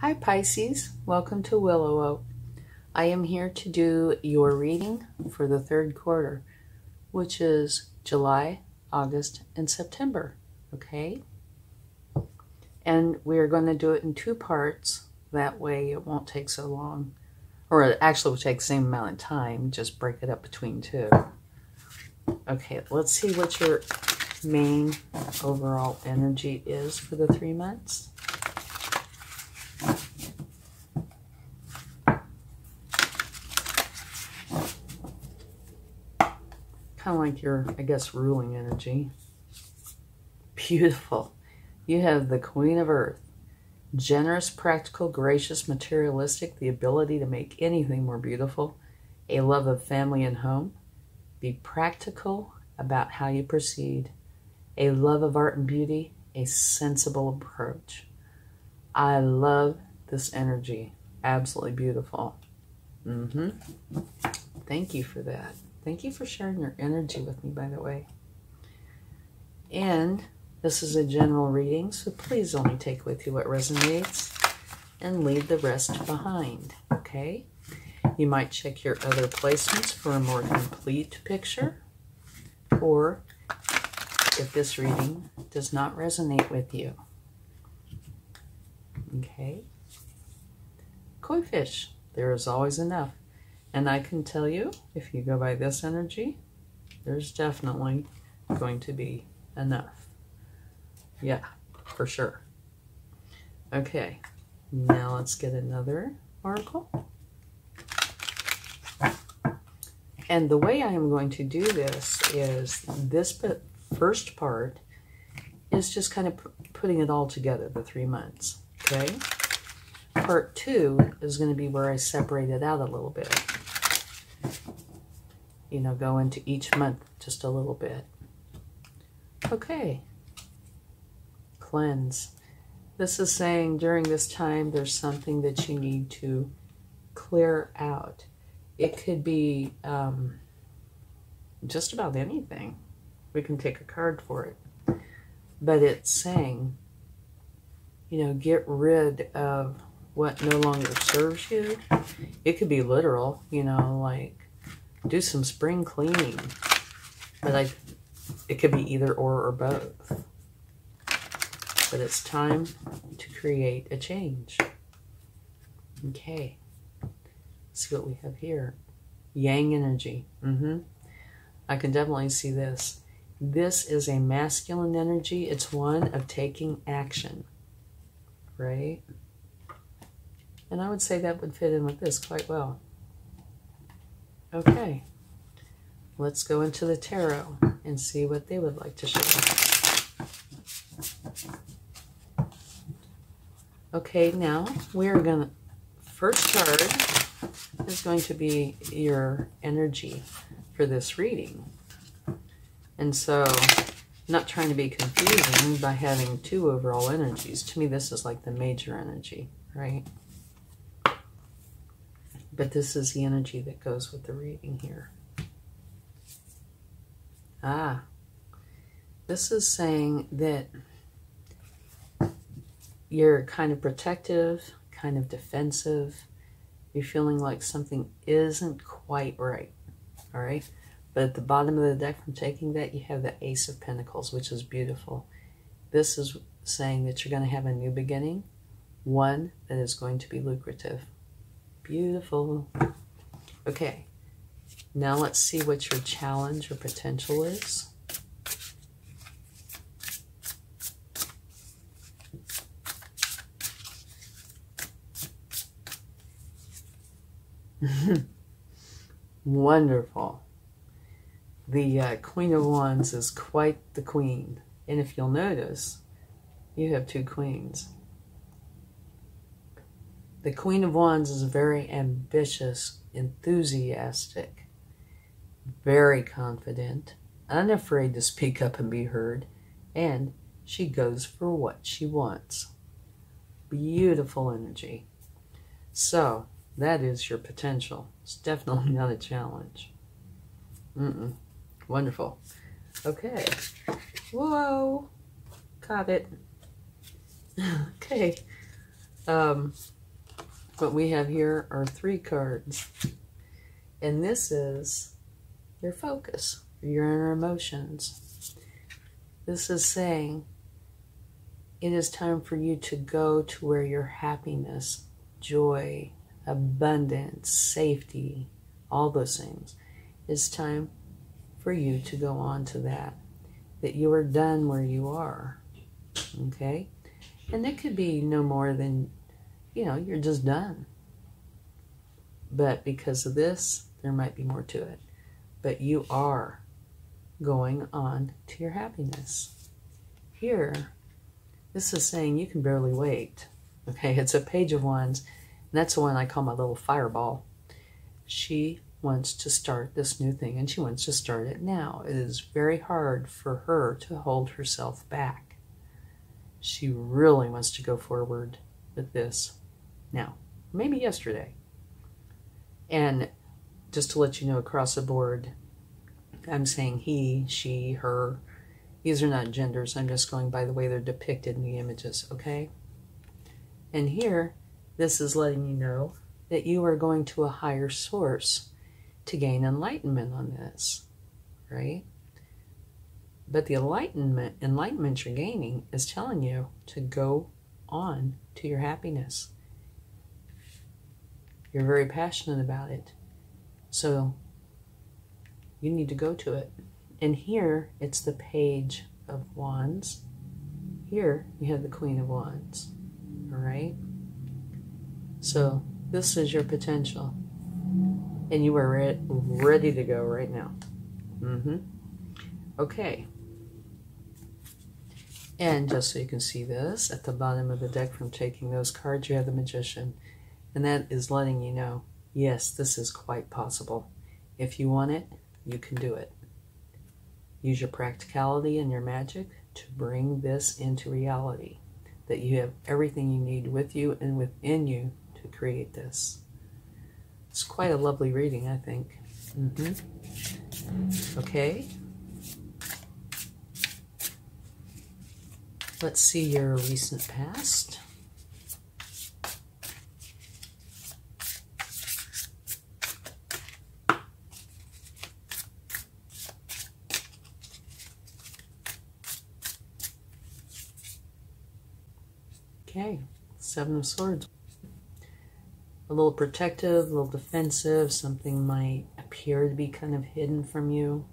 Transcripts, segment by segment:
Hi Pisces, welcome to WillowOAK. I am here to do your reading for the third quarter, which is July, August, and September, okay? And we're going to do it in two parts, that way it won't take so long. Or it actually will take the same amount of time, just break it up between two. Okay, let's see what your main overall energy is for the 3 months. Kind of like your, I guess, ruling energy. Beautiful. You have the Queen of Earth. Generous, practical, gracious, materialistic, the ability to make anything more beautiful. A love of family and home. Be practical about how you proceed. A love of art and beauty. A sensible approach. I love this energy. Absolutely beautiful. Thank you for that. Thank you for sharing your energy with me, by the way. And this is a general reading, so please only take with you what resonates and leave the rest behind, okay? You might check your other placements for a more complete picture, or if this reading does not resonate with you, okay? Koi fish, there is always enough. And I can tell you, if you go by this energy, there's definitely going to be enough. Yeah, for sure. Okay, now let's get another oracle. And the way I am going to do this is, this first part is just kind of putting it all together, the 3 months, okay? Part 2 is going to be where I separate it out a little bit. You know, go into each month just a little bit. Okay. Cleanse. This is saying during this time there's something that you need to clear out. It could be just about anything. We can take a card for it. But it's saying, you know, get rid of what no longer serves you. It could be literal, you know, like do some spring cleaning. But it could be either or both. But it's time to create a change. Okay. Let's see what we have here. Yang energy. I can definitely see this. This is a masculine energy. It's one of taking action. Right? And I would say that would fit in with this quite well. Okay. Let's go into the tarot and see what they would like to share. Okay, now we're going to, first card is going to be your energy for this reading. And so, not trying to be confusing by having two overall energies. To me, this is like the major energy, right? But this is the energy that goes with the reading here. This is saying that you're kind of protective, kind of defensive. You're feeling like something isn't quite right, all right? But at the bottom of the deck from taking that, you have the Ace of Pentacles, which is beautiful. This is saying that you're going to have a new beginning, one that is going to be lucrative. Beautiful. Okay, now let's see what your challenge or potential is. Wonderful. The Queen of Wands is quite the queen. And if you'll notice, you have two queens. The Queen of Wands is very ambitious, enthusiastic, very confident, unafraid to speak up and be heard, and she goes for what she wants. Beautiful energy. So, that is your potential. It's definitely not a challenge. Wonderful. Okay. Whoa. Caught it. Okay. What we have here are 3 cards. And this is your focus, your inner emotions. This is saying it is time for you to go to where your happiness, joy, abundance, safety, all those things. It's time for you to go on to that you are done where you are, okay? And it could be no more than, you're just done. But because of this, there might be more to it. But you are going on to your happiness. Here, this is saying you can barely wait, okay? It's a Page of Wands, and that's the one I call my little fireball. She wants to start this new thing, and she wants to start it now. It is very hard for her to hold herself back. She really wants to go forward with this now, maybe yesterday. And just to let you know, across the board, I'm saying he, she, her. These are not genders. I'm just going by the way they're depicted in the images, okay? And here, this is letting you know that you are going to a higher source to gain enlightenment on this, right? But the enlightenment you're gaining is telling you to go on to your happiness. You're very passionate about it. So you need to go to it. And here, it's the Page of Wands. Here, you have the Queen of Wands. All right? So this is your potential. And you are ready to go right now. Okay. And just so you can see this, at the bottom of the deck from taking those cards, you have the Magician. And that is letting you know, yes, this is quite possible. If you want it, you can do it. Use your practicality and your magic to bring this into reality. That you have everything you need with you and within you to create this. It's quite a lovely reading, I think. Okay. Let's see your recent past. Okay, 7 of Swords. A little protective, a little defensive. Something might appear to be kind of hidden from you.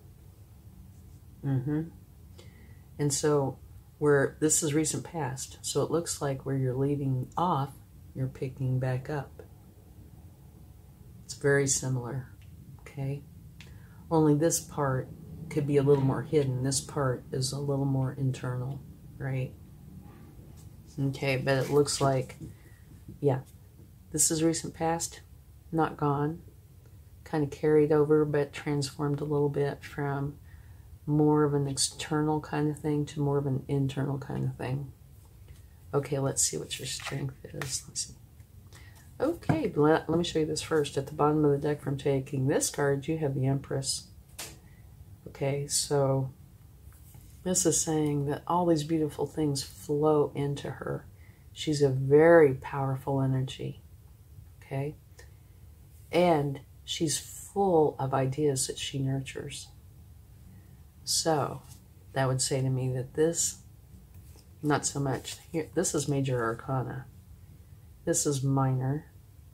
And so, this is recent past. So it looks like where you're leaving off, you're picking back up. It's very similar, okay? Only this part could be a little more hidden. This part is a little more internal, right? Okay, but it looks like, yeah, this is recent past, not gone, kind of carried over, but transformed a little bit from more of an external kind of thing to more of an internal kind of thing. Okay, let's see what your strength is. Let's see. Okay, let me show you this first. At the bottom of the deck from taking this card, you have the Empress. Okay, so this is saying that all these beautiful things flow into her. She's a very powerful energy, okay? And she's full of ideas that she nurtures. So that would say to me that this, not so much. Here, this is major arcana. This is minor,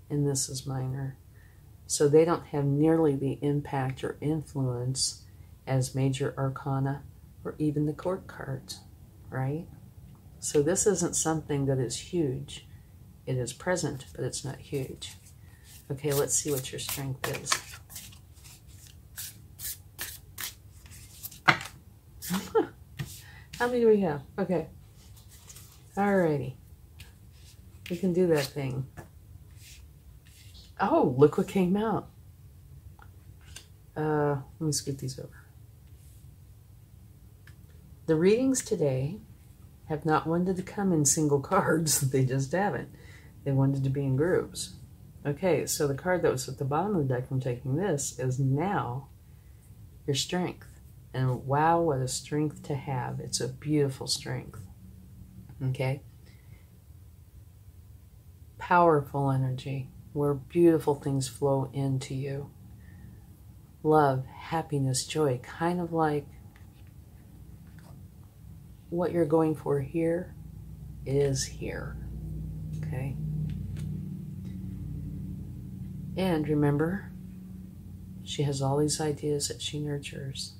and this is minor. So they don't have nearly the impact or influence as major arcana or even the court cards, right? So this isn't something that is huge. It is present, but it's not huge. Okay, let's see what your strength is. How many do we have? Okay. Alrighty. We can do that thing. Oh, look what came out. Let me scoot these over. The readings today have not wanted to come in single cards. They just haven't. They wanted to be in groups. Okay, so the card that was at the bottom of the deck from taking this is now your strength. And wow, what a strength to have. It's a beautiful strength. Okay? powerful energy where beautiful things flow into you. Love, happiness, joy, kind of like what you're going for here is here. Okay? And remember, she has all these ideas that she nurtures.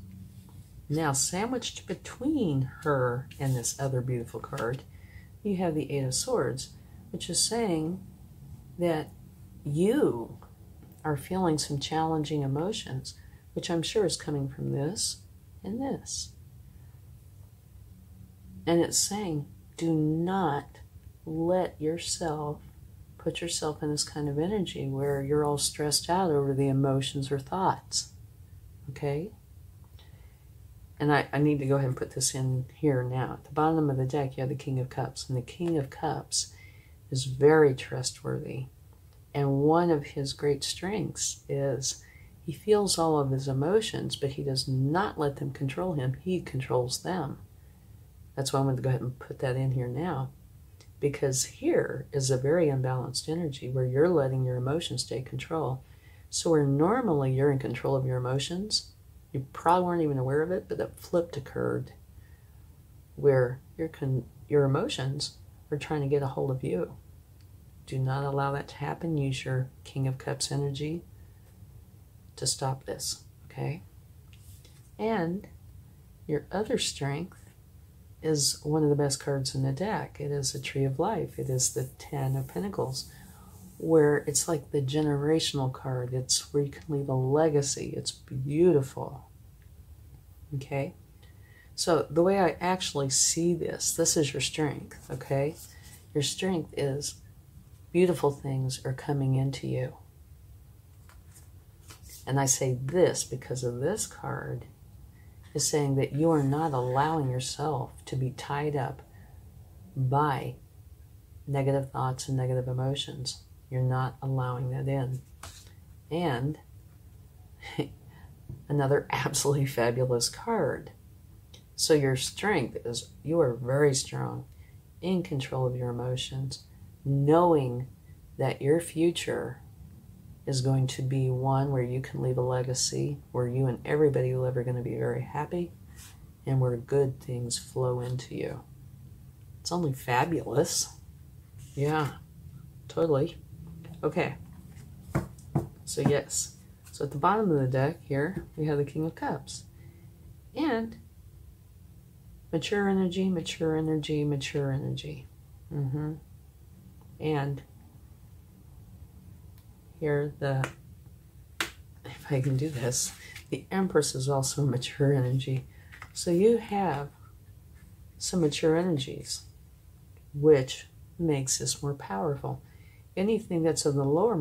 Now, sandwiched between her and this other beautiful card, you have the Eight of Swords, which is saying that you are feeling some challenging emotions, which I'm sure is coming from this and this. And it's saying, do not let yourself put yourself in this kind of energy where you're all stressed out over the emotions or thoughts. Okay? And I need to go ahead and put this in here now. At the bottom of the deck, you have the King of Cups. And the King of Cups is very trustworthy. And one of his great strengths is he feels all of his emotions, but he does not let them control him. He controls them. That's why I'm going to go ahead and put that in here now. Because here is a very unbalanced energy where you're letting your emotions take control. So where normally you're in control of your emotions, you probably weren't even aware of it, but that flipped occurred where your emotions are trying to get a hold of you. Do not allow that to happen. Use your King of Cups energy to stop this, okay? And your other strength is one of the best cards in the deck. It is the Tree of Life. It is the Ten of Pentacles, where it's like the generational card. It's where you can leave a legacy. It's beautiful. Okay? So the way I actually see this is your strength, okay? Your strength is beautiful things are coming into you. And I say this because of this card is saying that you are not allowing yourself to be tied up by negative thoughts and negative emotions. You're not allowing that in. And another absolutely fabulous card. So your strength is you are very strong, in control of your emotions, knowing that your future is going to be one where you can leave a legacy, where you and everybody will ever going to be very happy, and where good things flow into you. It's only fabulous. Yeah, totally. Okay. So yes. So at the bottom of the deck here, we have the King of Cups. And mature energy, mature energy, mature energy. And here if I can do this, the Empress is also mature energy. So you have some mature energies, which makes this more powerful. Anything that's in the lower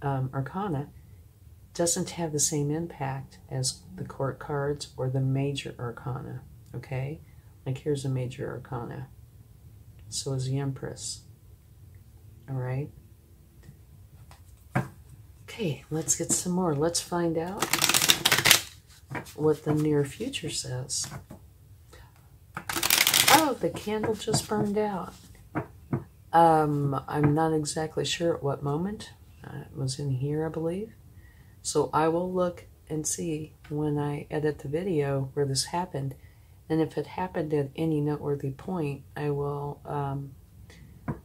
arcana doesn't have the same impact as the court cards or the major arcana, okay? Like here's a major arcana. So is the Empress. All right? Okay, let's get some more. Let's find out what the near future says. Oh, the candle just burned out. I'm not exactly sure at what moment. It was in here, I believe. So I will look and see when I edit the video where this happened. And if it happened at any noteworthy point, I will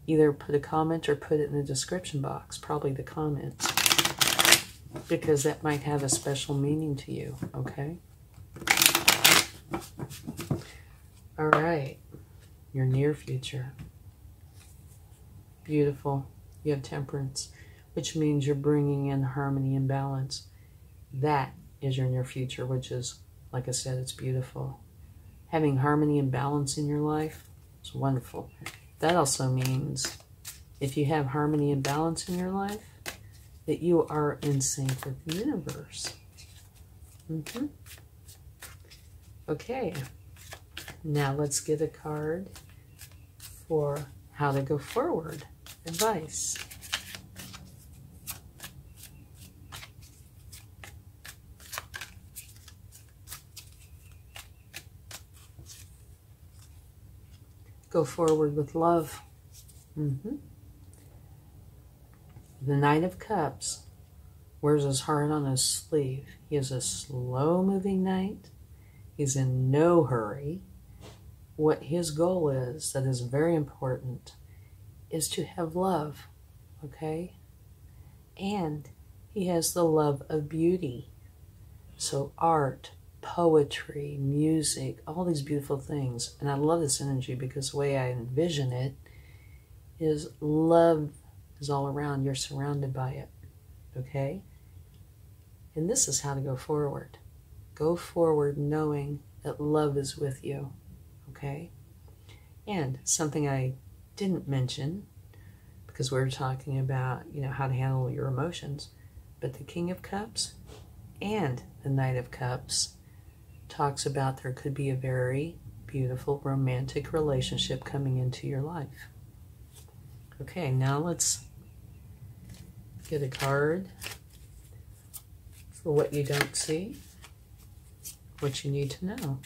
either put a comment or put it in the description box, probably the comments, because that might have a special meaning to you, okay? All right, your near future. Beautiful. You have Temperance, which means you're bringing in harmony and balance. That is your near future, which is, like I said, it's beautiful. Having harmony and balance in your life is wonderful. That also means if you have harmony and balance in your life, that you are in sync with the universe. Okay, now let's get a card for how to go forward. Advice. Go forward with love. The Knight of Cups wears his heart on his sleeve. He is a slow-moving knight. He's in no hurry. What his goal is, that is very important, is to have love, okay? And he has the love of beauty. So art, poetry, music, all these beautiful things. And I love this energy because the way I envision it is love is all around. You're surrounded by it, okay? And this is how to go forward. Go forward knowing that love is with you, okay? And something I didn't mention, because we were talking about, how to handle your emotions, but the King of Cups and the Knight of Cups talks about there could be a very beautiful romantic relationship coming into your life. Okay, now let's get a card for what you don't see, what you need to know.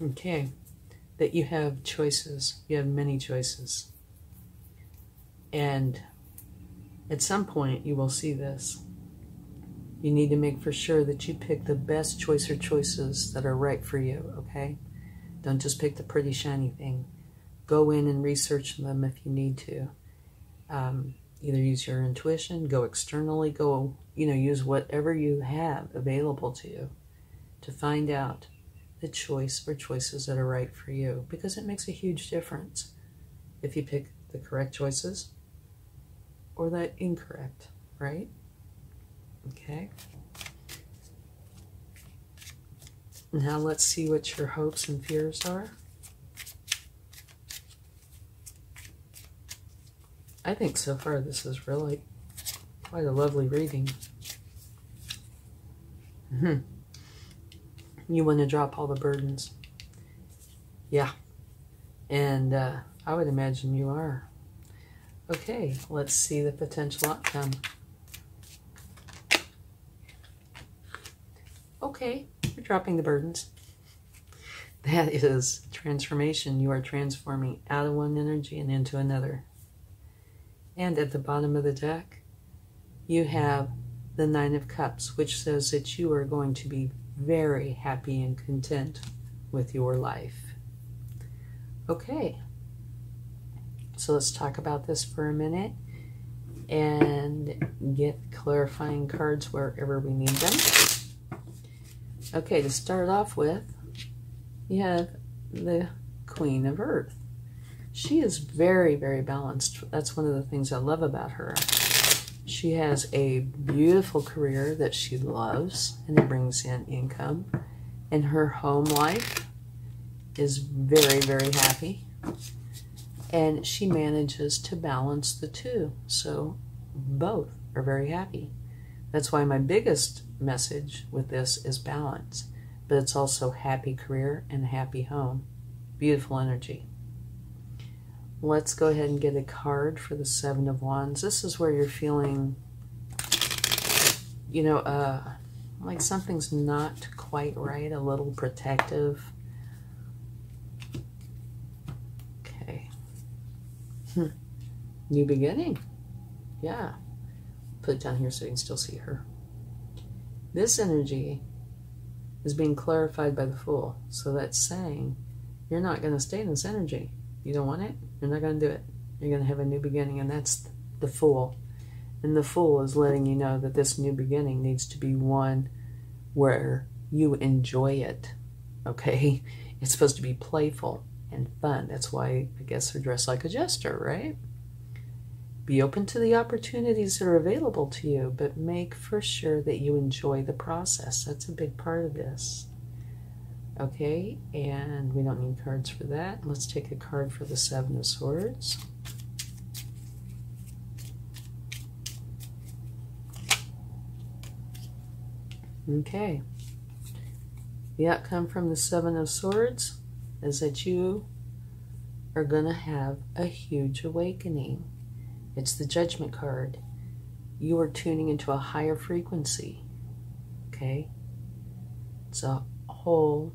Okay, that you have choices. You have many choices. And at some point you will see this. You need to make for sure that you pick the best choice or choices that are right for you, okay? Don't just pick the pretty shiny thing. Go in and research them if you need to. Either use your intuition, go externally, use whatever you have available to you to find out the choice or choices that are right for you, because it makes a huge difference if you pick the correct choices or the incorrect, right? Okay. Now let's see what your hopes and fears are. I think so far this is really quite a lovely reading. You want to drop all the burdens. Yeah. And I would imagine you are. Okay, let's see the potential outcome. Okay, you're dropping the burdens. That is transformation. You are transforming out of one energy and into another. And at the bottom of the deck, you have the Nine of Cups, which says that you are going to be very happy and content with your life. Okay, so let's talk about this for a minute and get clarifying cards wherever we need them. Okay, to start off with, you have the Queen of Earth. She is very, very balanced. That's one of the things I love about her. She has a beautiful career that she loves, and it brings in income. And her home life is very, very happy. And she manages to balance the two. So both are very happy. That's why my biggest message with this is balance. But it's also happy career and happy home. Beautiful energy. Let's go ahead and get a card for the Seven of Wands. This is where you're feeling, like something's not quite right, a little protective. Okay. New beginning. Yeah. Put it down here so you can still see her. This energy is being clarified by the Fool. So that's saying you're not going to stay in this energy. You don't want it, you're not going to do it. You're going to have a new beginning, and that's the Fool. And the Fool is letting you know that this new beginning needs to be one where you enjoy it, okay? It's supposed to be playful and fun. That's why I guess they're dressed like a jester, right? Be open to the opportunities that are available to you, but make for sure that you enjoy the process. That's a big part of this. Okay, and we don't need cards for that. Let's take a card for the Seven of Swords. Okay. The outcome from the Seven of Swords is that you are going to have a huge awakening. It's the Judgment card. You are tuning into a higher frequency. Okay? It's a whole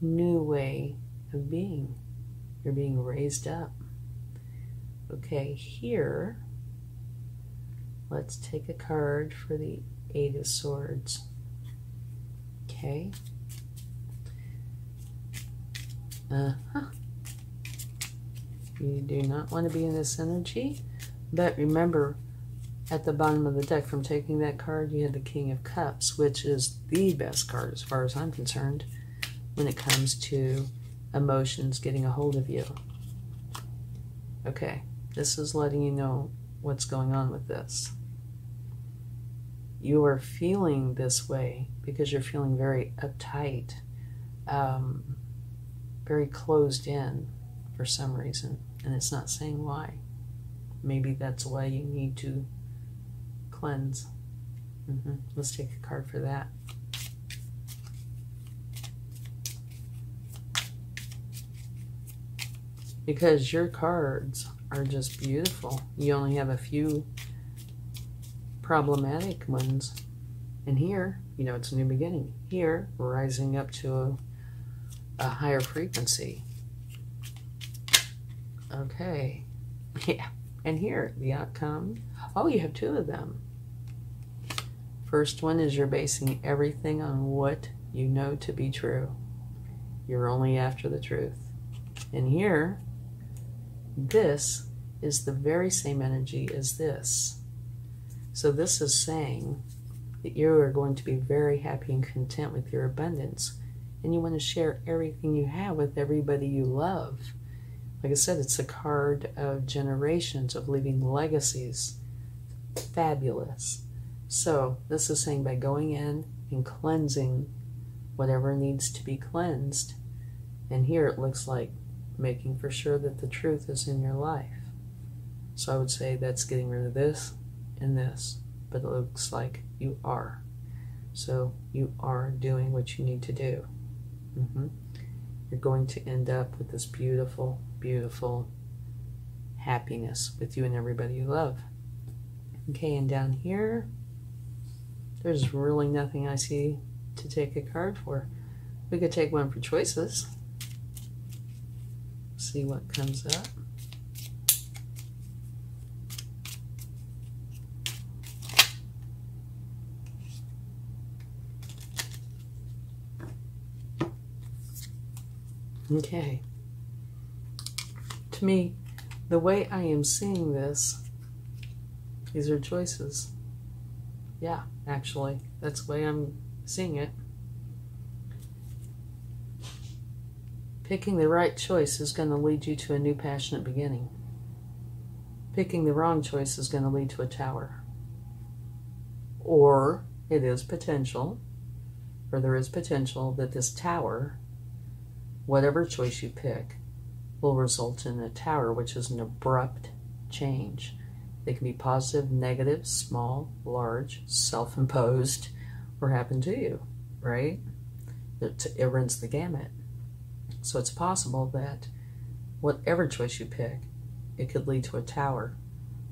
new way of being. You're being raised up. Okay, here, let's take a card for the Eight of Swords. Okay. You do not want to be in this energy, but remember, at the bottom of the deck from taking that card, you had the King of Cups, which is the best card as far as I'm concerned when it comes to emotions getting a hold of you. Okay, this is letting you know what's going on with this. You are feeling this way because you're feeling very uptight, very closed in for some reason, and it's not saying why. Maybe that's why you need to cleanse. Let's take a card for that. Because your cards are just beautiful. You only have a few problematic ones. And here, you know, it's a new beginning. Here, we're rising up to a higher frequency. Okay. Yeah. And here, the outcome. Oh, you have two of them. First one is you're basing everything on what you know to be true. You're only after the truth. And here, this is the very same energy as this. So this is saying that you are going to be very happy and content with your abundance. And you want to share everything you have with everybody you love. Like I said, it's a card of generations, of leaving legacies. Fabulous. So this is saying by going in and cleansing whatever needs to be cleansed. And here it looks like making for sure that the truth is in your life. So I would say that's getting rid of this and this. But it looks like you are. So you are doing what you need to do. You're going to end up with this beautiful, beautiful happiness with you and everybody you love. Okay, and down here, there's really nothing I see to take a card for. We could take one for choices. See what comes up. Okay. To me, the way I am seeing this, these are choices. Yeah, actually, that's the way I'm seeing it. Picking the right choice is going to lead you to a new passionate beginning. Picking the wrong choice is going to lead to a tower. Or it is potential, or there is potential that this tower, whatever choice you pick, will result in a tower, which is an abrupt change. They can be positive, negative, small, large, self-imposed, or happen to you, right? It runs the gamut. So it's possible that whatever choice you pick, it could lead to a tower,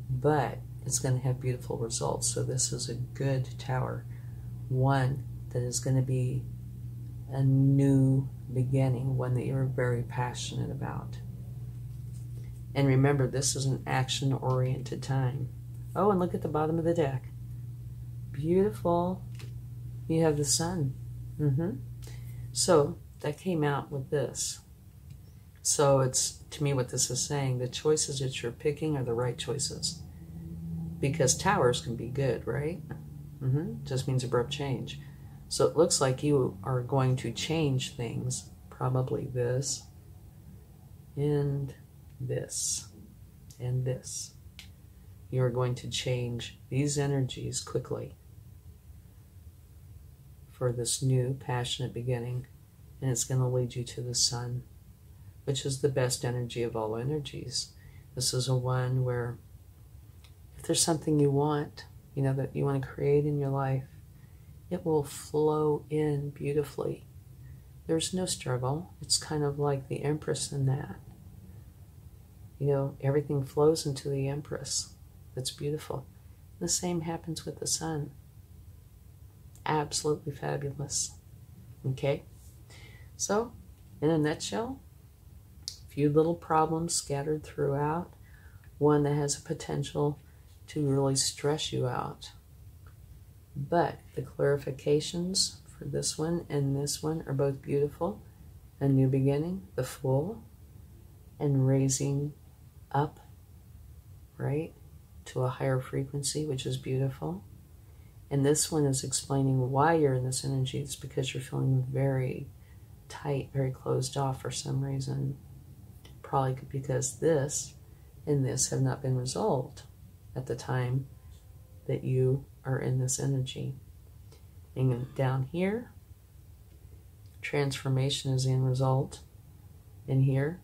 but it's going to have beautiful results. So this is a good tower, one that is going to be a new beginning, one that you're very passionate about. And remember, this is an action-oriented time. Oh, and look at the bottom of the deck. Beautiful. You have the sun. So that came out with this. So it's, to me, what this is saying, the choices that you're picking are the right choices. Because towers can be good, right? Just means abrupt change. So it looks like you are going to change things, probably this, and this, and this. You're going to change these energies quickly for this new passionate beginning, and it's going to lead you to the sun, which is the best energy of all energies. This is a one where if there's something you want, you know, that you want to create in your life, it will flow in beautifully. There's no struggle. It's kind of like the Empress in that. You know, everything flows into the Empress. That's beautiful. The same happens with the sun. Absolutely fabulous. Okay? So, In a nutshell, a few little problems scattered throughout, one that has a potential to really stress you out. But the clarifications for this one and this one are both beautiful. A new beginning, the Fool, and raising up, right, to a higher frequency, which is beautiful. And this one is explaining why you're in this energy. It's because you're feeling very tight, very closed off for some reason. Probably because this and this have not been resolved at the time that you are in this energy. And down here, transformation is the end result. And here,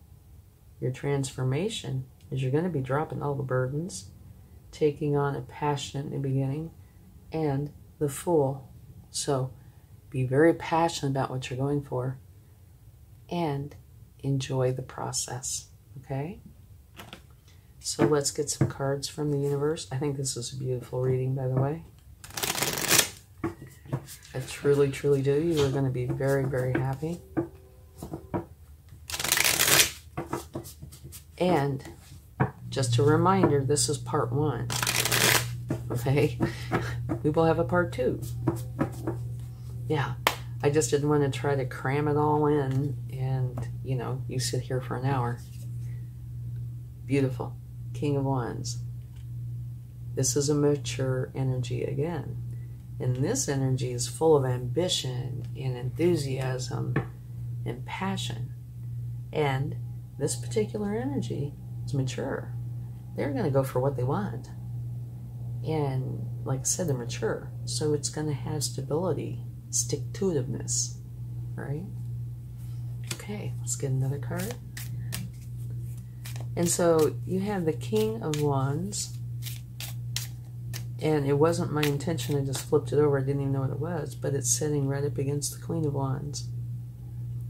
your transformation is you're going to be dropping all the burdens, taking on a passionate new beginning, and the Fool. So be very passionate about what you're going for and enjoy the process, okay? So let's get some cards from the universe. I think this is a beautiful reading, by the way. I truly, truly do. You are going to be very, very happy. And just a reminder, this is part 1. Okay? We will have a part 2. Yeah. I just didn't want to try to cram it all in and, you know, you sit here for an hour. Beautiful. King of Wands. This is a mature energy again. And this energy is full of ambition and enthusiasm and passion. And this particular energy is mature. They're going to go for what they want. And like I said, they're mature. So it's going to have stability, stick-to-itiveness, right? Okay, let's get another card. And so you have the King of Wands. And it wasn't my intention, I just flipped it over, I didn't even know what it was, but it's sitting right up against the Queen of Wands,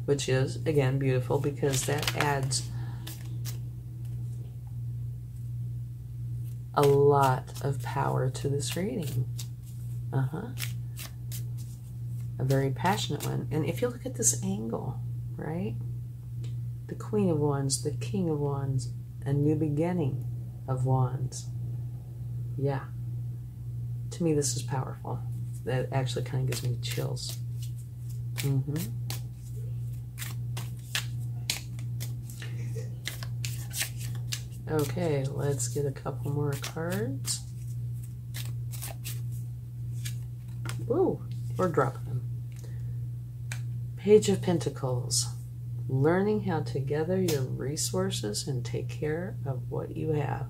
which is, again, beautiful because that adds a lot of power to this reading. A very passionate one. And if you look at this angle, right? The Queen of Wands, the King of Wands, a new beginning of Wands. Yeah. To me, this is powerful. That actually kind of gives me chills. Okay, let's get a couple more cards. Ooh, we're dropping them. Page of Pentacles. Learning how to gather your resources and take care of what you have.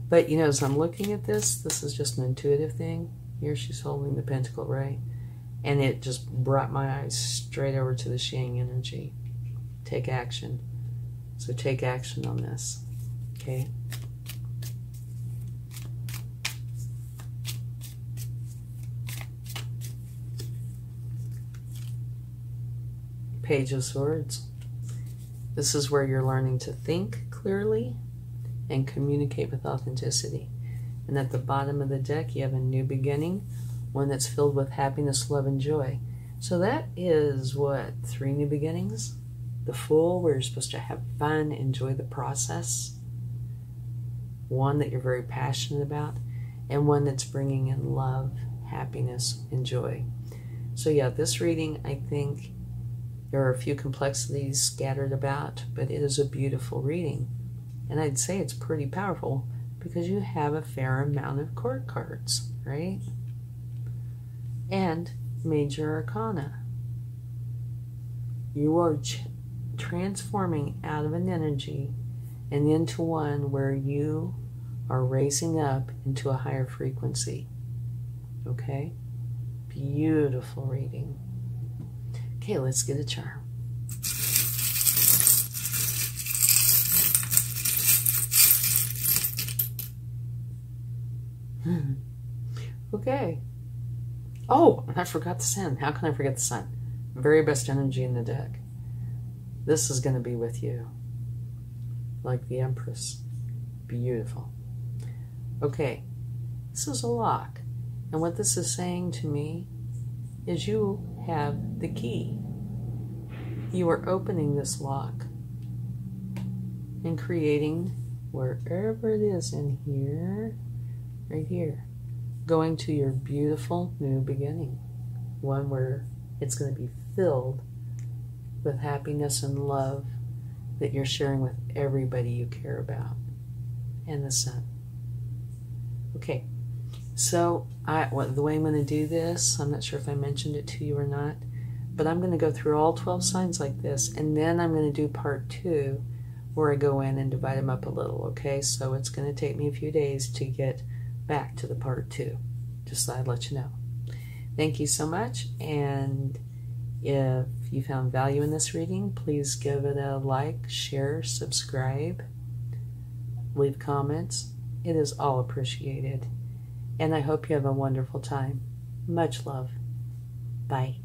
But, you know, as I'm looking at this, this is just an intuitive thing. Here she's holding the pentacle, right? And it just brought my eyes straight over to the Yang energy. Take action. So take action on this, okay? Page of Swords. This is where you're learning to think clearly and communicate with authenticity. And at the bottom of the deck, you have a new beginning, one that's filled with happiness, love, and joy. So that is, what, 3 new beginnings? The Fool, where you're supposed to have fun, enjoy the process. One that you're very passionate about. And one that's bringing in love, happiness, and joy. So yeah, this reading, I think there are a few complexities scattered about, but it is a beautiful reading. And I'd say it's pretty powerful because you have a fair amount of court cards, right? And Major Arcana. You are transforming out of an energy and into one where you are raising up into a higher frequency. Okay? Beautiful reading. Okay, let's get a charm. Okay. Oh, I forgot the Sun. How can I forget the Sun? Very best energy in the deck. This is going to be with you. Like the Empress. Beautiful. Okay. This is a lock. And what this is saying to me is you have the key. You are opening this lock and creating wherever it is in here, right here, going to your beautiful new beginning, one where it's going to be filled with happiness and love that you're sharing with everybody you care about, and the sun. Okay, so the way I'm going to do this, I'm not sure if I mentioned it to you or not, but I'm going to go through all 12 signs like this, and then I'm going to do part 2 where I go in and divide them up a little, okay? So it's going to take me a few days to get back to the part 2, just so I'd let you know. Thank you so much, and if you found value in this reading, please give it a like, share, subscribe, leave comments. It is all appreciated. And I hope you have a wonderful time. Much love. Bye.